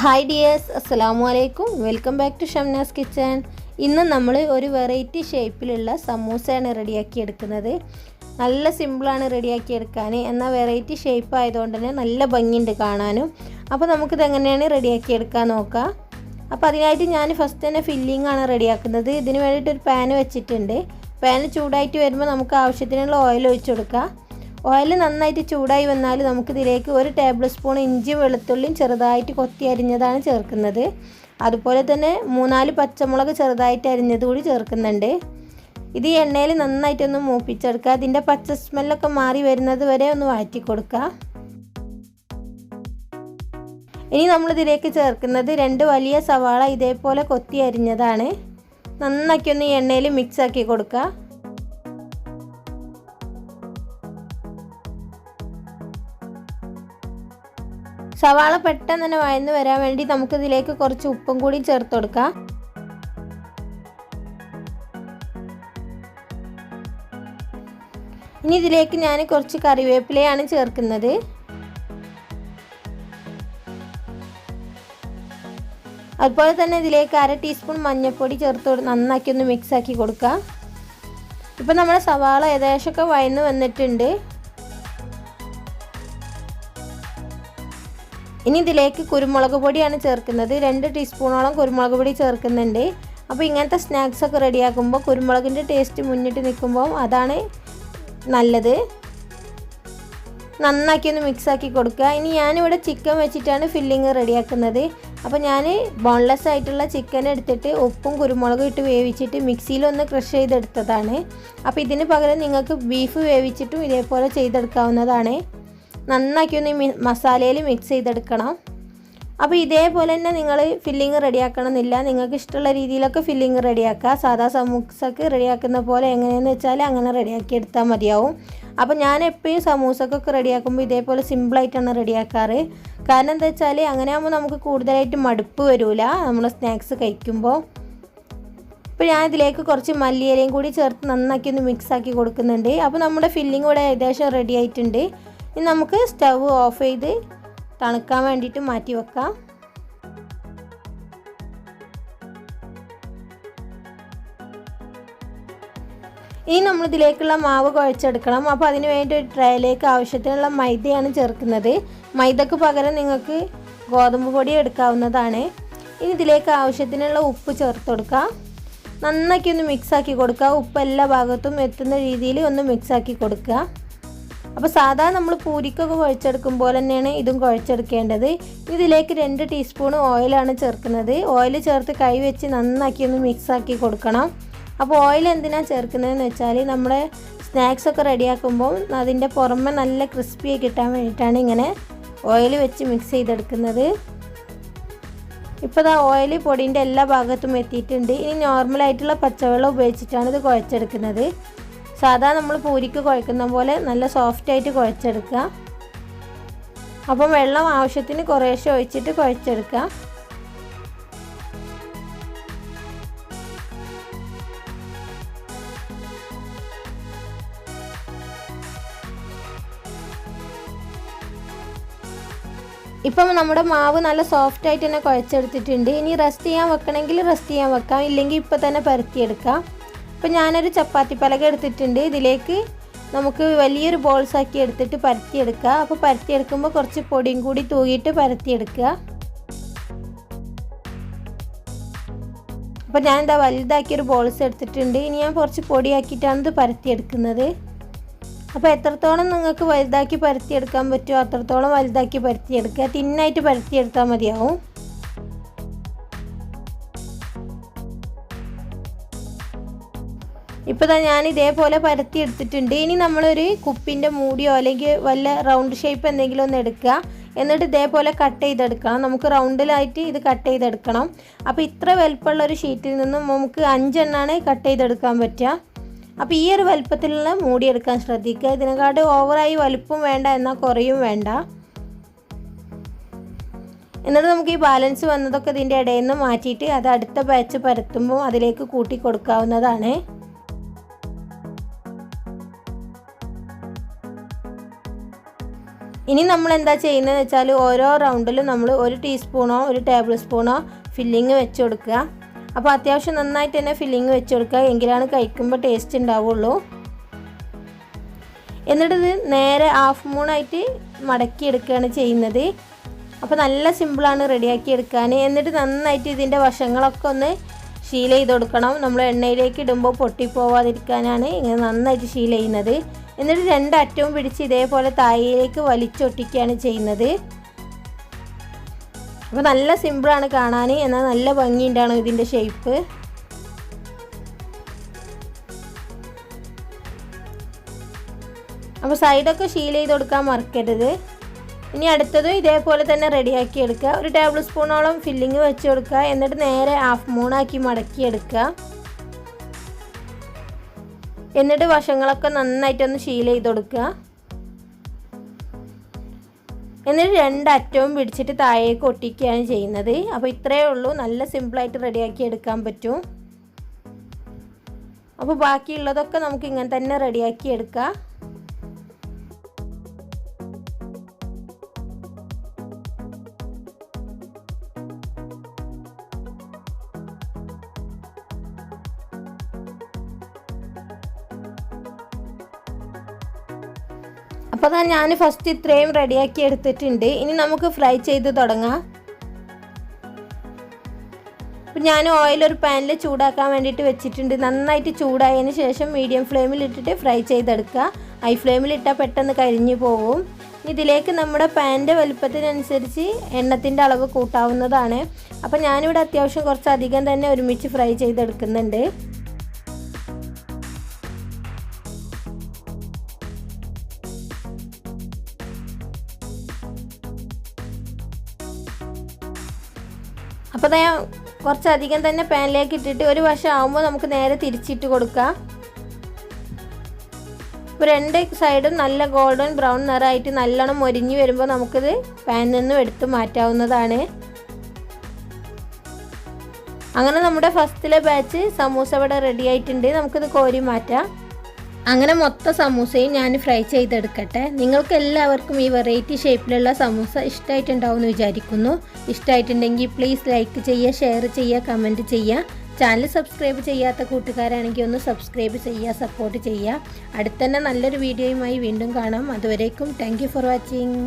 Hi dears, അസ്സലാമു അലൈക്കും. Welcome back to Shamnas kitchen. ഇന്ന് നമ്മൾ ഒരു വെറൈറ്റി ഷേപ്പിലുള്ള സമൂസയാണ് റെഡിയാക്കി എടുക്കുന്നത്. നല്ല സിമ്പിളാണ് റെഡിയാക്കി എടുക്കാൻ, എന്നാൽ വെറൈറ്റി ഷേപ്പ് ആയതുകൊണ്ട് തന്നെ നല്ല ഭംഗിയുണ്ട് കാണാനും. അപ്പോൾ നമുക്കിത് എങ്ങനെയാണ് റെഡിയാക്കി എടുക്കാൻ നോക്കാം. അപ്പോൾ അതിനായിട്ട് ഞാൻ ഫസ്റ്റ് തന്നെ ഫില്ലിംഗ് ആണ് റെഡിയാക്കുന്നത്. ഇതിന് വേണ്ടിയിട്ടൊരു പാൻ വെച്ചിട്ടുണ്ട്. പാൻ ചൂടായിട്ട് വരുമ്പോൾ നമുക്ക് ആവശ്യത്തിനുള്ള ഓയിൽ ഒഴിച്ചു കൊടുക്കാം. ഓയിൽ നന്നായിട്ട് ചൂടായി വന്നാൽ നമുക്കിതിലേക്ക് 1 ടേബിൾ സ്പൂൺ ഇഞ്ചിയും വെളുത്തുള്ളിയും ചെറുതായിട്ട് കൊത്തി അരിഞ്ഞതാണ് ചേർക്കുന്നത്. അതുപോലെ തന്നെ 3-4 പച്ചമുളക് ചെറുതായിട്ട് അരിഞ്ഞത് കൂടി ചേർക്കുന്നുണ്ട്. ഇത് ഈ എണ്ണയിൽ നന്നായിട്ടൊന്ന് മൂപ്പിച്ചെടുക്കുക. അതിൻ്റെ പച്ച സ്മെല്ലൊക്കെ മാറി വരുന്നത് വരെ ഒന്ന് വഴറ്റി കൊടുക്കുക. ഇനി നമ്മളിതിലേക്ക് ചേർക്കുന്നത് 2 വലിയ സവാള ഇതേപോലെ കൊത്തി അരിഞ്ഞതാണ്. നന്നാക്കി ഒന്ന് ഈ എണ്ണയിൽ മിക്സാക്കി കൊടുക്കുക. സവാള പെട്ടെന്ന് തന്നെ വഴന്ന് വരാൻ വേണ്ടി നമുക്കിതിലേക്ക് കുറച്ച് ഉപ്പും കൂടി ചേർത്ത് കൊടുക്കാം. ഇനി ഇതിലേക്ക് ഞാൻ കുറച്ച് കറിവേപ്പിലയാണ് ചേർക്കുന്നത്. അതുപോലെ തന്നെ ഇതിലേക്ക് 1/2 ടീസ്പൂൺ മഞ്ഞൾപ്പൊടി ചേർത്ത് നന്നാക്കി ഒന്ന് മിക്സാക്കി കൊടുക്കുക. ഇപ്പം നമ്മുടെ സവാള ഏകദേശമൊക്കെ വഴന്ന് വന്നിട്ടുണ്ട്. ഇനി ഇതിലേക്ക് കുരുമുളക് പൊടിയാണ് ചേർക്കുന്നത്. 2 ടീസ്പൂണോളം കുരുമുളക് പൊടി ചേർക്കുന്നുണ്ട്. അപ്പോൾ ഇങ്ങനത്തെ സ്നാക്സൊക്കെ റെഡിയാക്കുമ്പോൾ കുരുമുളകിൻ്റെ ടേസ്റ്റ് മുന്നിട്ട് നിൽക്കുമ്പോൾ അതാണ് നല്ലത്. നന്നാക്കി ഒന്ന് മിക്സാക്കി കൊടുക്കുക. ഇനി ഞാനിവിടെ ചിക്കൻ വെച്ചിട്ടാണ് ഫില്ലിങ് റെഡിയാക്കുന്നത്. അപ്പോൾ ഞാൻ ബോൺലെസ് ആയിട്ടുള്ള ചിക്കൻ എടുത്തിട്ട് ഉപ്പും കുരുമുളകും ഇട്ട് വേവിച്ചിട്ട് മിക്സിയിലൊന്ന് ക്രഷ് ചെയ്തെടുത്തതാണ്. അപ്പോൾ ഇതിന് പകരം നിങ്ങൾക്ക് ബീഫ് വേവിച്ചിട്ടും ഇതേപോലെ ചെയ്തെടുക്കാവുന്നതാണ്. നന്നാക്കി ഒന്ന് മസാലയിൽ മിക്സ് ചെയ്തെടുക്കണം. അപ്പോൾ ഇതേപോലെ തന്നെ നിങ്ങൾ ഫില്ലിങ് റെഡിയാക്കണമെന്നില്ല. നിങ്ങൾക്ക് ഇഷ്ടമുള്ള രീതിയിലൊക്കെ ഫില്ലിങ് റെഡിയാക്കുക. സാധാ സമൂസക്ക് റെഡിയാക്കുന്ന പോലെ എങ്ങനെയെന്ന് വെച്ചാൽ അങ്ങനെ റെഡിയാക്കി എടുത്താൽ മതിയാവും. അപ്പോൾ ഞാൻ എപ്പോഴും സമൂസക്കൊക്കെ റെഡിയാക്കുമ്പോൾ ഇതേപോലെ സിമ്പിളായിട്ടാണ് റെഡിയാക്കാറ്. കാരണം എന്താ വെച്ചാൽ അങ്ങനെ ആകുമ്പോൾ നമുക്ക് കൂടുതലായിട്ട് മടുപ്പ് വരില്ല നമ്മൾ സ്നാക്സ് കഴിക്കുമ്പോൾ. ഇപ്പോൾ ഞാൻ ഇതിലേക്ക് കുറച്ച് മല്ലിയിലയും കൂടി ചേർത്ത് നന്നാക്കി ഒന്ന് മിക്സാക്കി കൊടുക്കുന്നുണ്ട്. അപ്പോൾ നമ്മുടെ ഫില്ലിങ് ഇവിടെ ഏകദേശം റെഡി ആയിട്ടുണ്ട്. ഇനി നമുക്ക് സ്റ്റവ് ഓഫ് ചെയ്ത് തണുക്കാൻ വേണ്ടിയിട്ട് മാറ്റി വെക്കാം. ഇനി നമ്മളിതിലേക്കുള്ള മാവ് കുഴച്ചെടുക്കണം. അപ്പോൾ അതിന് വേണ്ടി ഒരു ട്രേയിലേക്ക് ആവശ്യത്തിനുള്ള മൈദയാണ് ചേർക്കുന്നത്. മൈദക്ക് പകരം നിങ്ങൾക്ക് ഗോതമ്പ് പൊടി എടുക്കാവുന്നതാണ്. ഇനി ഇതിലേക്ക് ആവശ്യത്തിനുള്ള ഉപ്പ് ചേർത്ത് കൊടുക്കുക. നന്നാക്കി ഒന്ന് മിക്സാക്കി കൊടുക്കുക. ഉപ്പ് എല്ലാ ഭാഗത്തും എത്തുന്ന രീതിയിൽ ഒന്ന് മിക്സാക്കി കൊടുക്കുക. അപ്പോൾ സാധാരണ നമ്മൾ പൂരിക്കൊക്കെ കുഴച്ചെടുക്കുമ്പോൾ തന്നെയാണ് ഇതും കുഴച്ചെടുക്കേണ്ടത്. ഇതിലേക്ക് 2 ടീസ്പൂൺ ഓയിലാണ് ചേർക്കുന്നത്. ഓയിൽ ചേർത്ത് കൈ വെച്ച് നന്നാക്കി ഒന്ന് മിക്സാക്കി കൊടുക്കണം. അപ്പോൾ ഓയിൽ എന്തിനാണ് ചേർക്കുന്നതെന്ന് വെച്ചാൽ നമ്മുടെ സ്നാക്സൊക്കെ റെഡിയാക്കുമ്പോൾ അതിൻ്റെ പുറമെ നല്ല ക്രിസ്പിയായി കിട്ടാൻ വേണ്ടിയിട്ടാണ് ഇങ്ങനെ ഓയിൽ വെച്ച് മിക്സ് ചെയ്തെടുക്കുന്നത്. ഇപ്പോൾ ഓയിൽ പൊടിൻ്റെ എല്ലാ ഭാഗത്തും എത്തിയിട്ടുണ്ട്. ഇനി നോർമലായിട്ടുള്ള പച്ചവെള്ളം ഉപയോഗിച്ചിട്ടാണ് ഇത് കുഴച്ചെടുക്കുന്നത്. സാധാരണ നമ്മൾ പൂരിക്ക് കുഴക്കുന്ന പോലെ നല്ല സോഫ്റ്റായിട്ട് കുഴച്ചെടുക്കുക. അപ്പം വെള്ളം ആവശ്യത്തിന് കുറേശ്ശെ ഒഴിച്ചിട്ട് കുഴച്ചെടുക്കുക. ഇപ്പം നമ്മുടെ മാവ് നല്ല സോഫ്റ്റായിട്ട് തന്നെ കുഴച്ചെടുത്തിട്ടുണ്ട്. ഇനി റെസ്റ്റ് ചെയ്യാൻ വെക്കണമെങ്കിൽ റെസ്റ്റ് ചെയ്യാൻ വെക്കാം, ഇല്ലെങ്കിൽ ഇപ്പം തന്നെ പരത്തിയെടുക്കാം. അപ്പോൾ ഞാനൊരു ചപ്പാത്തി പലക എടുത്തിട്ടുണ്ട്. ഇതിലേക്ക് നമുക്ക് വലിയൊരു ബോൾസാക്കി എടുത്തിട്ട് പരത്തിയെടുക്കുക. അപ്പോൾ പരത്തിയെടുക്കുമ്പോൾ കുറച്ച് പൊടിയും കൂടി തൂകിയിട്ട് പരത്തിയെടുക്കുക. അപ്പോൾ ഞാനിതാ വലുതാക്കിയൊരു ബോൾസ് എടുത്തിട്ടുണ്ട്. ഇനി ഞാൻ കുറച്ച് പൊടിയാക്കിയിട്ടാണ് ഇത് പരത്തിയെടുക്കുന്നത്. അപ്പോൾ എത്രത്തോളം നിങ്ങൾക്ക് വലുതാക്കി പരത്തിയെടുക്കാൻ പറ്റുമോ അത്രത്തോളം വലുതാക്കി പരത്തിയെടുക്കുക. തിന്നായിട്ട് പരത്തിയെടുത്താൽ മതിയാവും. ഇപ്പോൾ ഞാൻ ഇതേപോലെ പരത്തി എടുത്തിട്ടുണ്ട്. ഇനി നമ്മളൊരു കുപ്പിൻ്റെ മൂടിയോ അല്ലെങ്കിൽ വല്ല റൗണ്ട് ഷേപ്പ് എന്തെങ്കിലും ഒന്ന് എടുക്കുക. എന്നിട്ട് ഇതേപോലെ കട്ട് ചെയ്തെടുക്കണം. നമുക്ക് റൗണ്ടിലായിട്ട് ഇത് കട്ട് ചെയ്തെടുക്കണം. അപ്പോൾ ഇത്ര വലുപ്പമുള്ളൊരു ഷീറ്റിൽ നിന്നും നമുക്ക് 5 എണ്ണമാണ് കട്ട് ചെയ്തെടുക്കാൻ പറ്റുക. അപ്പോൾ ഈ ഒരു വലുപ്പത്തിലുള്ള മൂടി എടുക്കാൻ ശ്രദ്ധിക്കുക. ഇതിനെക്കാട്ട് ഓവറായി വലുപ്പം വേണ്ട, എന്നാൽ കുറയും വേണ്ട. എന്നിട്ട് നമുക്ക് ഈ ബാലൻസ് വന്നതൊക്കെ ഇതിൻ്റെ ഇടയിൽ നിന്ന് മാറ്റിയിട്ട് അത് അടുത്ത ബാച്ച് പരത്തുമ്പോൾ അതിലേക്ക് കൂട്ടി കൊടുക്കാവുന്നതാണ്. ഇനി നമ്മൾ എന്താ ചെയ്യുന്നതെന്ന് വെച്ചാൽ ഓരോ റൗണ്ടിലും നമ്മൾ 1 ടീസ്പൂണോ 1 ടേബിൾ സ്പൂണോ ഫില്ലിങ് വെച്ച് കൊടുക്കുക. അപ്പോൾ അത്യാവശ്യം നന്നായിട്ട് തന്നെ ഫില്ലിങ് വെച്ച് കൊടുക്കുക, എങ്കിലാണ് കഴിക്കുമ്പോൾ ടേസ്റ്റ് ഉണ്ടാവുള്ളൂ. എന്നിട്ടിത് നേരെ ഹാഫ് മൂണായിട്ട് മടക്കിയെടുക്കുകയാണ് ചെയ്യുന്നത്. അപ്പോൾ നല്ല സിമ്പിളാണ് റെഡിയാക്കി എടുക്കാൻ. എന്നിട്ട് നന്നായിട്ട് ഇതിൻ്റെ വശങ്ങളൊക്കെ ഒന്ന് ഷീൽ ചെയ്ത് കൊടുക്കണം. നമ്മൾ എണ്ണയിലേക്ക് ഇടുമ്പോൾ പൊട്ടിപ്പോവാതിരിക്കാനാണ് ഇങ്ങനെ നന്നായിട്ട് ഷീൽ ചെയ്യുന്നത്. എന്നിട്ട് 2 അറ്റവും പിടിച്ച് ഇതേപോലെ താഴേക്ക് വലിച്ചൊട്ടിക്കുകയാണ് ചെയ്യുന്നത്. അപ്പോൾ നല്ല സിമ്പിളാണ് കാണാൻ, എന്നാൽ നല്ല ഭംഗിയുണ്ടാണ് ഇതിൻ്റെ ഷേപ്പ്. അപ്പോൾ സൈഡൊക്കെ ഷീൽ ചെയ്ത് കൊടുക്കാൻ മറക്കരുത്. ഇനി അടുത്തതും ഇതേപോലെ തന്നെ റെഡിയാക്കി എടുക്കുക. 1 ടേബിൾ സ്പൂണോളം ഫില്ലിങ് വെച്ച് കൊടുക്കുക. എന്നിട്ട് നേരെ ഹാഫ് മൂണാക്കി മടക്കിയെടുക്കുക. എന്നിട്ട് വശങ്ങളൊക്കെ നന്നായിട്ടൊന്ന് ഷീൽ ചെയ്ത് കൊടുക്കുക. എന്നിട്ട് 2 അറ്റവും പിടിച്ചിട്ട് താഴേക്ക് ഒട്ടിക്കുകയാണ് ചെയ്യുന്നത്. അപ്പോൾ ഇത്രയേ ഉള്ളൂ, നല്ല സിമ്പിളായിട്ട് റെഡിയാക്കി എടുക്കാൻ പറ്റും. അപ്പോൾ ബാക്കിയുള്ളതൊക്കെ നമുക്ക് ഇങ്ങനെ തന്നെ റെഡിയാക്കി എടുക്കാം. അപ്പോൾ ഞാൻ ഫസ്റ്റ് ഇത്രയും റെഡിയാക്കി എടുത്തിട്ടുണ്ട്. ഇനി നമുക്ക് ഫ്രൈ ചെയ്ത് തുടങ്ങാം. അപ്പോൾ ഞാൻ ഓയിൽ ഒരു പാനിൽ ചൂടാക്കാൻ വേണ്ടിയിട്ട് വെച്ചിട്ടുണ്ട്. നന്നായിട്ട് ചൂടായതിന് ശേഷം മീഡിയം ഫ്ലെയിമിൽ ഇട്ടിട്ട് ഫ്രൈ ചെയ്തെടുക്കുക. ഹൈ ഫ്ലെയിമിൽ ഇട്ടാൽ പെട്ടെന്ന് കരിഞ്ഞു പോകും. ഇതിലേക്ക് നമ്മുടെ പാനിൻ്റെ വലുപ്പത്തിനനുസരിച്ച് എണ്ണത്തിൻ്റെ അളവ് കൂട്ടാവുന്നതാണ്. അപ്പോൾ ഞാനിവിടെ അത്യാവശ്യം കുറച്ചധികം തന്നെ ഒരുമിച്ച് ഫ്രൈ ചെയ്തെടുക്കുന്നുണ്ട്. അപ്പോൾ ഞാൻ കുറച്ചധികം തന്നെ പാനിലേക്ക് ഇട്ടിട്ട് ഒരു വശം ആകുമ്പോൾ നമുക്ക് നേരെ തിരിച്ചിട്ട് കൊടുക്കാം. ഇപ്പോൾ 2 സൈഡും നല്ല ഗോൾഡൻ ബ്രൗൺ നിറമായിട്ട് നല്ലോണം മൊരിഞ്ഞ് വരുമ്പോൾ നമുക്കിത് പാനിൽ നിന്നും എടുത്ത് മാറ്റാവുന്നതാണ്. അങ്ങനെ നമ്മുടെ ഫസ്റ്റിലെ ബാച്ച് സമൂസ ഇവിടെ റെഡി ആയിട്ടുണ്ട്. നമുക്കിത് കോരി മാറ്റാം. അങ്ങനെ മൊത്തം സമൂസയും ഞാൻ ഫ്രൈ ചെയ്തെടുക്കട്ടെ. നിങ്ങൾക്ക് എല്ലാവർക്കും ഈ വെറൈറ്റി ഷേപ്പിലുള്ള സമൂസ ഇഷ്ടമായിട്ടുണ്ടാവും എന്ന് വിചാരിക്കുന്നു. ഇഷ്ടമായിട്ടുണ്ടെങ്കിൽ പ്ലീസ് ലൈക്ക് ചെയ്യുക, ഷെയർ ചെയ്യുക, കമൻറ്റ് ചെയ്യുക. ചാനൽ സബ്സ്ക്രൈബ് ചെയ്യാത്ത കൂട്ടുകാരാണെങ്കിൽ ഒന്ന് സബ്സ്ക്രൈബ് ചെയ്യുക, സപ്പോർട്ട് ചെയ്യുക. അടുത്ത തന്നെ നല്ലൊരു വീഡിയോയുമായി വീണ്ടും കാണാം. അതുവരേക്കും താങ്ക് യു ഫോർ വാച്ചിങ്.